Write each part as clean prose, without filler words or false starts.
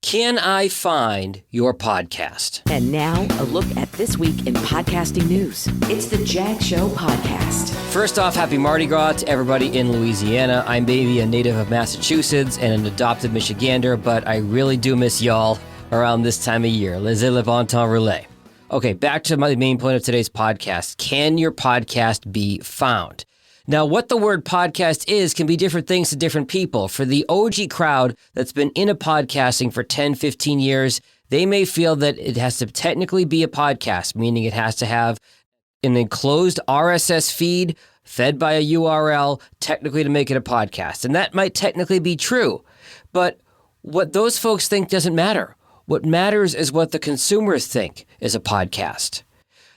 Can I find your podcast? And now, a look at this week in podcasting news. It's the Jag Show Podcast. First off, happy Mardi Gras to everybody in Louisiana. I'm maybe a native of Massachusetts and an adopted Michigander, but I really do miss y'all around this time of year. Laissez, temps, rouler. Okay, back to my main point of today's podcast. Can your podcast be found? Now, what the word podcast is can be different things to different people. For the OG crowd that's been into podcasting for 10, 15 years, they may feel that it has to technically be a podcast, meaning it has to have an enclosed RSS feed fed by a URL, technically to make it a podcast. And that might technically be true. But what those folks think doesn't matter. What matters is what the consumers think is a podcast.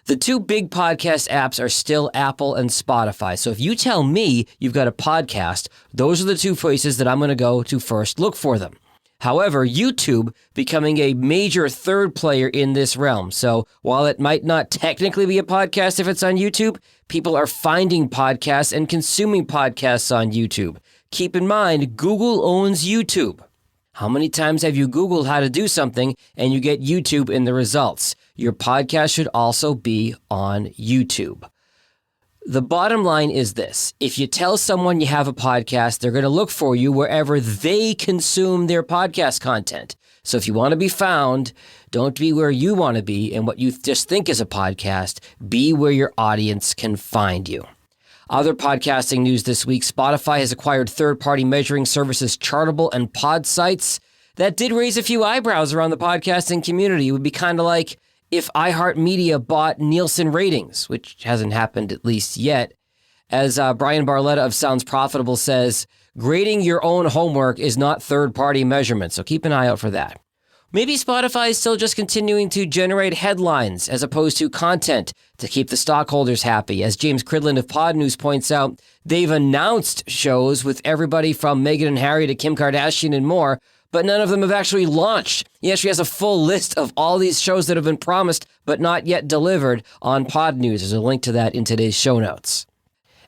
The two big podcast apps are still Apple and Spotify. So if you tell me you've got a podcast, those are the two places that I'm going to go to first look for them. However, YouTube becoming a major third player in this realm. So while it might not technically be a podcast if it's on YouTube, people are finding podcasts and consuming podcasts on YouTube. Keep in mind, Google owns YouTube. How many times have you Googled how to do something and you get YouTube in the results? Your podcast should also be on YouTube. The bottom line is this. If you tell someone you have a podcast, they're going to look for you wherever they consume their podcast content. So if you want to be found, don't be where you want to be and what you just think is a podcast. Be where your audience can find you. Other podcasting news this week, Spotify has acquired third-party measuring services Chartable and Podsights. That did raise a few eyebrows around the podcasting community. It would be kind of like if iHeartMedia bought Nielsen ratings, which hasn't happened at least yet. As Brian Barletta of Sounds Profitable says, grading your own homework is not third-party measurement, so keep an eye out for that. Maybe Spotify is still just continuing to generate headlines as opposed to content to keep the stockholders happy. As James Cridland of Pod News points out, they've announced shows with everybody from Meghan and Harry to Kim Kardashian and more, but none of them have actually launched. He actually has a full list of all these shows that have been promised but not yet delivered on Pod News. There's a link to that in today's show notes.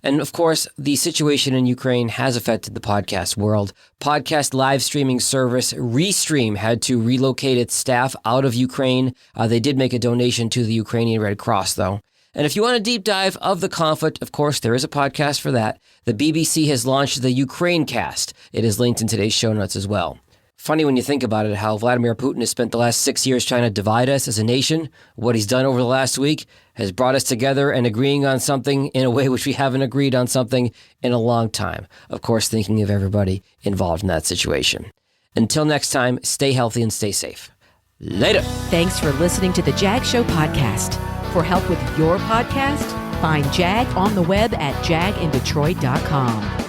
And of course, the situation in Ukraine has affected the podcast world. Podcast live streaming service Restream had to relocate its staff out of Ukraine. They did make a donation to the Ukrainian Red Cross, though. And if you want a deep dive of the conflict, of course, there is a podcast for that. The BBC has launched the Ukraine Cast. It is linked in today's show notes as well. Funny when you think about it, how Vladimir Putin has spent the last 6 years trying to divide us as a nation. What he's done over the last week has brought us together and agreeing on something in a way which we haven't agreed on something in a long time. Of course, thinking of everybody involved in that situation. Until next time, stay healthy and stay safe. Later. Thanks for listening to the Jag Show Podcast. For help with your podcast, find Jag on the web at jagindetroit.com.